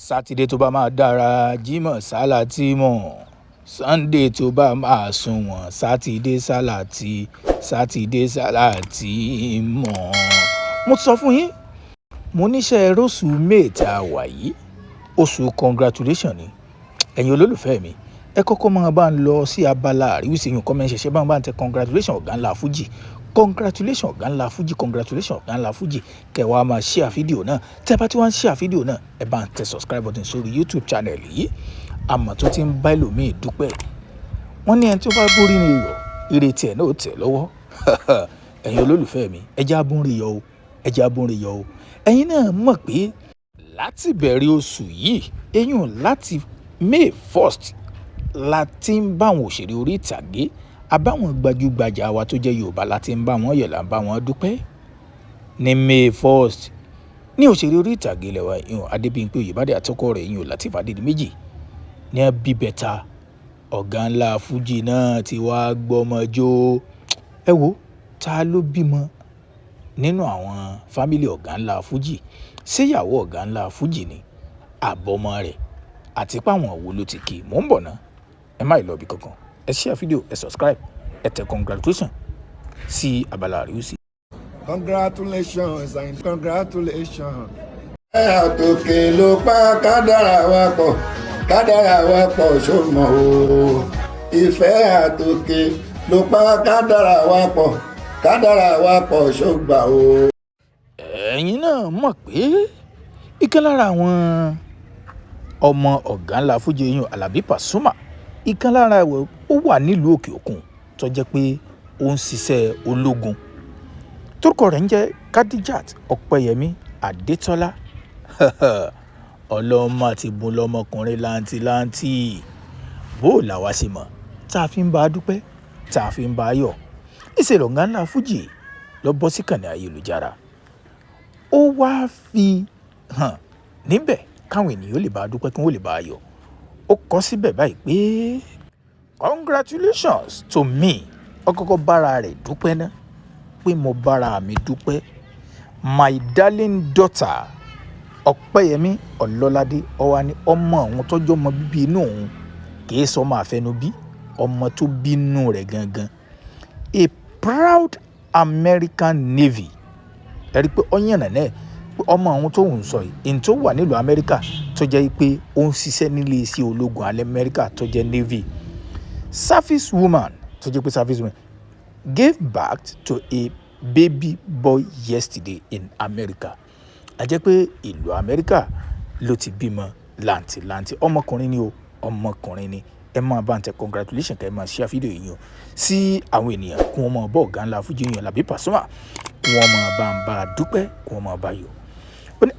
sátidé tó bá máa dára jímọ̀ sálátìmọ̀ sunday tó bá máa sunwọ̀n sátidé sálátìmọ̀. mo sọ fún yín mo níṣẹ́ róṣù may tá a wà yìí oṣù congratulation ni ẹ̀yin olólùfẹ́ mi ẹ kọ́kọ́ máa bá ń lọ sí abala àríwísí yín kọ́mẹ́ ṣẹ̀ṣẹ̀ bá ń tẹ congratulation ọ̀gá ńlá fújì congratulation ọ̀gá ńlá fújì congratulation ọ̀gá ńlá fújì kẹwàá máa share fídíò náà tẹ́ bá tí wọ́n ń share fídíò náà ẹ bá ń tẹ subscribe button sórí YouTube channel yìí àmọ́ tó ti ń bá ẹlòmíì dúpẹ́ wọ́n ní ẹni tí ó bá borí ni iyọ̀ ìrètí ẹ̀ náà ó tẹ̀ lọ́wọ́ ẹ̀yin olólùfẹ́ mi ẹjẹ́ abúnrin yọ o ẹ̀yin náà mọ̀ pé láti bẹ̀rẹ̀ oṣù yìí eyín láti May 1st la ti ń bá àwọn òṣèré orí ìtàgé àbáwọn gbajúgbajà wa tó jẹ́ Yorùbá la ti ń bá wọn yọ̀ là ń bá wọn dúpẹ́ ní May 1st ní òṣèré orí ìtàgé lẹ́wà ìhùn Adébímpé Oyèbádé àtọkọ rẹ̀ ìhùn Lateef Adédìméjì ní bíbẹ̀ta ọ̀gá ńlá fújì náà ti wá gbọ́mọjó ẹ wo ta ló bímọ nínú àwọn fámìlì ọ̀gá ńlá fújì ṣéyàwó ọ̀gá ńlá fújì ni àbọ̀mọ rẹ̀ àti páwọn wo ló ti kí mò ń bọ̀ ná ẹ má lọ bí kankan ẹ share fídíò ẹ subscribe ẹ tẹ congratulation sí abala àríwísí. Congratulations and congratulations. ẹ àtòkè ló pa kádàrá wa pọ̀ ṣòmọ̀ o ìfẹ́ àtòkè ló pa kádàrá wa pọ̀ ṣògbà o. ẹ̀yin náà mọ̀ pé ìkan lára àwọn ọmọ ọ̀gá ńlá fújì yín Alábí Pasuma ìkan lára ẹ̀wọ̀ ó wà nílùú òkè òkun tó jẹ́ pé ó ń ṣiṣẹ́ ológun torúkọ rẹ̀ ń jẹ́ Khadijat Ọpẹ́yẹmí Adétọ́lá ọlọ́mọ àti bùn lọ́mọkùnrin láǹtìláǹtì bó làwa ṣe mọ̀ tá a fi ń bá a dúpẹ́ tá a fi ń bá a yọ̀ ìṣèlú ọ̀gá ńlá fújì lọ bọ́ sí kànnì ayélujára ó wáá fi hàn níbẹ̀ káwọn ènìyàn lè bá a dúpẹ́ kí wọ́n lè bá a yọ̀ ó kọ síbẹ̀ báyìí pé congratulations to me ọkọ̀ọ̀kọ̀ bára rẹ̀ dúpẹ́ ná pé mo bára mi dúpẹ́ my darling daughter Ọpẹ́yẹmí Ọlọ́ládé ọwá ní ọmọ òun tọ́jú ọmọ bíbí inú òun kìí sọ ọmọ àfẹnubí ọmọ tó bínú rẹ̀ gangan a proud American Navy ẹ rí i pé ọyànnà náà pé ọmọ àwọn tó ń sọ yìí tó wà nílùú Amẹ́ríkà tó jẹ́ pé ó ń ṣiṣẹ́ nílé iṣẹ́ ológun alẹ́ Amẹ́ríkà tó jẹ́ Navy service woman tó jẹ́ pé service woman gave birth to a baby boy yesterday in America a jẹ́ pé ìlú Amẹ́ríkà ló ti bímọ làǹtìlanti ọmọkùnrin ni o ọmọkùnrin ni ẹ máa bá ń tẹ congratulation kẹ́ ẹ máa share fídíò yìí o sí àwọn ènìyàn kí wọ́n máa bọ́ ọ̀gá ńlá fújì yìí Alábí Pasuma kí wọ́n máa bá ń bá a dúpẹ́ kí wọ́n máa bá yọ̀.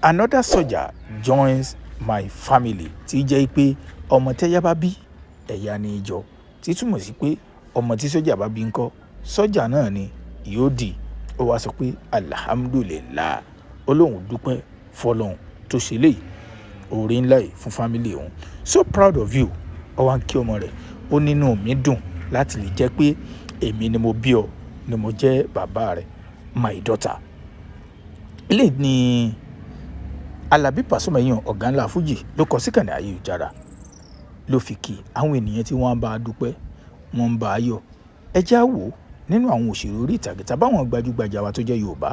Another soldier joins my family tí jẹ́ pé ọmọ tẹ́yà bá bí ẹ̀yà ni ìjọ tí túmọ̀ sí pé ọmọ tí sọ́jà bá bí ńkọ́ sọ́jà náà ni yóò dì ó wá sọ pé alhamdulillah olóhùn dúpẹ́ fọlọ́hùn tó ṣe léyìí oore ńlá yìí fún family òun so proud of you ó wá ń kí ọmọ rẹ̀ ó nínú mi dùn láti lè jẹ́ pé èmi ni mo bí ọ ni mo jẹ́ bàbá rẹ̀ my daughter. ilé ní Alábí Pasuma yìí ọ̀gá ńlá fújì ló kọ síkànnì ayélujára ló fi kí àwọn ènìyàn tí wọ́n bá a dúpẹ́ wọ́n ń bá a yọ̀ ẹ já wò nínú àwọn òṣèré orí ìtàgé tàbáwọn gbajúgbajà wa tó jẹ́ Yorùbá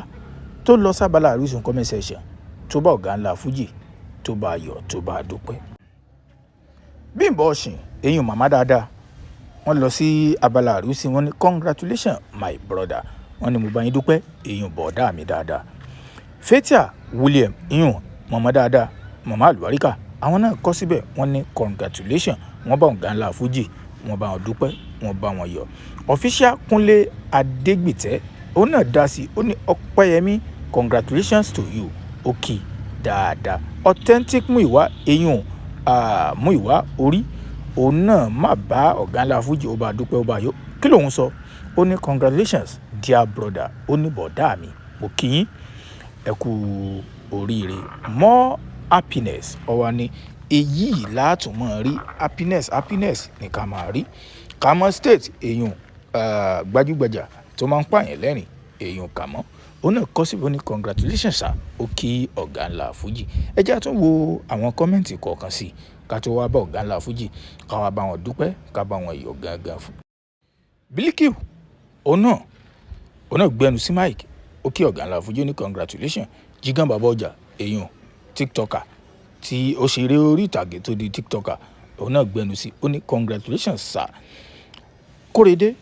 tó lọ sábàlá àrísùn comment section tó bá ọ̀gá ńlá fújì tó bá a yọ̀ tó bá a dúpẹ́. Bímbọ́ Ọ̀ṣìn èyàn màmá dáadáa wọ́n lọ sí abala àrísí wọ́n ní congratulations my brother wọ́n ní mo bá yín dúpẹ́ èyàn bọ̀ọ̀dá mi dáadáa. Fathia William ìyún màmá dáadáa màmá àlùbáríkà àwọn náà kọ síbẹ̀ wọ́n ní congratulations wọ́n bá ọ̀gá ńlá fújì wọ́n bá wọn dúpẹ́ wọ́n bá wọn yọ̀. Official Kúnlé Adégbìtẹ́ òun náà dá sí ó ní Ọpẹ́yẹmí congratulations to you okay dáadáa. Authentic Múyìwá eyín Múyìwá orí òun náà má bá ọ̀gá ńlá fújì ó bá dúpẹ́ ó bá yọ̀ kí lòun sọ ó ní congratulations dear brother ó ní bọ̀dá mi mo kí yín ẹ kú oríire more happiness ọwọ́ ni èyí látún mọ́ rí happiness ní ká máa rí Kàmọ́ state èèyàn gbajúgbajà tó máa ń pààyàn lẹ́rìn èèyàn Kàmọ́ òun náà kọ síbi ó ní congratulations sir, ó kí ọ̀gá ńlá fújì. ẹ jẹ́ á tún wo àwọn kọ́mẹ́ǹtì kọ̀ọ̀kan sí ká tó wá bá ọ̀gá ńlá fújì ká wá bá wọn dúpẹ́ ká bá wọn yọ̀ gangan fún. Bilikiu òun náà gbẹnu sí mike ó kí ọ̀gá ńlá fújì ó ní congratulations. Jigan bàbá ọjà èèyàn tiktoker tí ó ṣeré orí ìtàgé tó di tiktoker òun náà gbẹnu sí ó ní congratulations sir. Kórèdé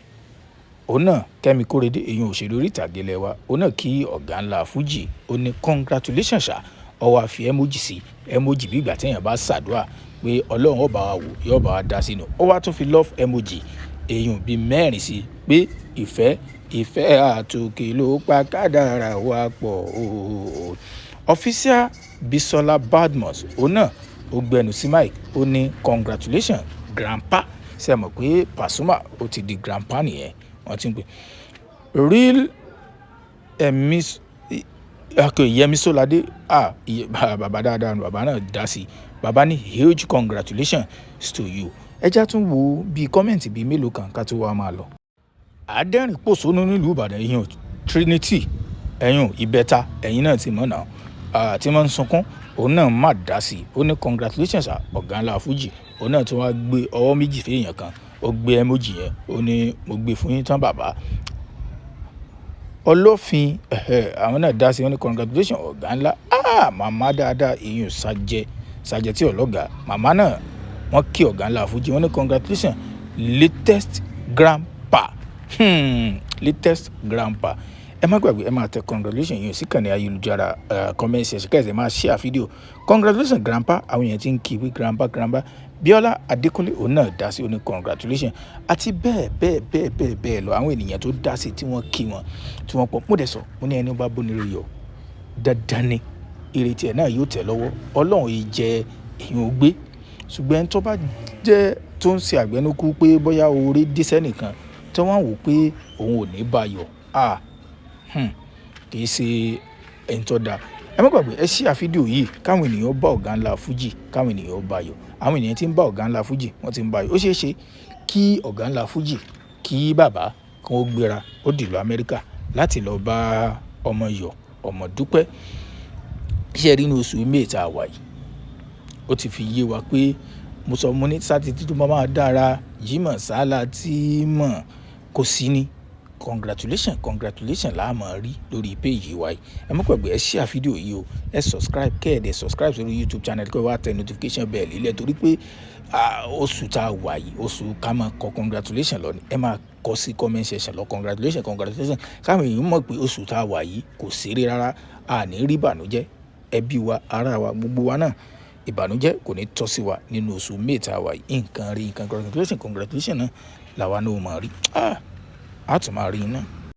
òun náà Kẹ́mi Kórèdé èèyàn òṣèré orí ìtàgé lẹ́wà òun náà kí ọ̀gá ńlá fújì ó ní congratulations sir. Ó wá fi emoji sí emoji bí ìgbà téèyàn bá ṣàdúrà pé ọlọ́run ó bá wa wò yóò bá wa dá sínú. Ó wá tún fi love emoji èèyàn bíi 4 sí pé ìfẹ́ àtòkè ló pa kádàrá wa pọ̀. Official Bisola Badmus òun náà ó gbẹnu sí mike ó ní congratulations grandpa. Ṣé ẹ mọ̀ pé Pasuma ó ti di grandpa nìyẹn wọ́n ti ń pè real Yẹmi Sóládé bàbá dáadáa bàbá náà dá sí bàbá ní huge congratulations to you. ẹ já tún wo bíi kọ́mẹ̀ntì bíi mélòó kan ká tó wá máa lọ. Adẹ́rìn pòṣónú nílùú Ìbàdàn èèyàn Trinity ẹ̀yìn ìbẹ́ta ẹ̀yìn náà ti mọ̀ náà tí wọ́n ń sunkún òun náà má dá sí ó ní congratulations ọ̀gá ńlá fújì. Òun náà tún wá gbé ọwọ́ méjì fèèyàn kan ó gbé emoji yẹn ó ní mo gbé fún yín tán bàbá. Ọlọ́fin àwọn náà dá sí ó ní congratulations ọ̀gá ńlá. Màmá dáadáa èèyàn ṣàjẹ́ tí ọlọ́gà màmá náà wọ́n kí ọ̀gá ńlá fújì wọ́n ní congratulations latest grandpa. Latest grandpa. Ẹ má gbàgbé ẹ máa tẹ congratulations yìí sí kànnì ayélujára comment section kẹ́sì máa share fídíò congratulations grandpa. Àwọn èèyàn ti ń kí wí grandpa. Bíọ́lá Adékúnlé òun náà dá sí ó ní congratulations àti bẹ́ẹ̀ lọ àwọn ènìyàn tó dá sí tí wọ́n kí wọn tí wọ́n pọ̀. Mo dẹ̀ sọ mo ní ẹni bá bónire yọ dandan ni ìrètí ẹ̀ náà yóò tẹ̀ lọ́wọ́. Ọlọ́run yìí jẹ èèyàn ó gbé ṣùgbọ́n tó bá jẹ́ tó ń ṣe àgbẹnukú pé bóyá oore dé sẹ́nìkan tí wọ́n wò pé òun ò ní bá yọ kì í ṣe ẹni tó dáa. Ẹ má gbàgbé ẹ share fídíò yìí káwọn ènìyàn bá ọ̀gá ńlá fújì káwọn ènìyàn bá yọ. Àwọn ènìyàn tí ń bá ọ̀gá ńlá fújì wọ́n ti ń bá yọ. Ó ṣeé ṣe kí ọ̀gá ńlá fújì kí bàbá kan ó gbéra ó dìlú Amẹ́ríkà láti lọ bá ọmọ yọ ọmọ dúpẹ́. Iṣẹ́ rí ní oṣù May tá a wà yìí ó ti fi yé wa pé mo sọ mo ní sátidé tó máa dára Jímọ̀ sálà tí mọ̀ kò sí ní congratulations la máa rí lórí péjì wa yìí. Ẹ má gbàgbé ẹ share fídíò yìí o ẹ subscribe sórí YouTube channel kí ẹ wá tẹ notification bell ilẹ̀ torí pé oṣù tá a wà yìí oṣù ká máa kọ congratulations lọ ni ẹ máa kọ sí comment section lọ congratulations káwọn èèyàn mọ̀ pé oṣù tá a wà yìí kò ṣeré rárá àní rí ìbànújẹ́ ẹbí wa ará wa gbogbo wa náà ìbànújẹ́ kò ní tọ́ sí wa nínú oṣù May tá a wà yìí nǹkan congratulations náà làwa náà máa rí a tún máa rí iná.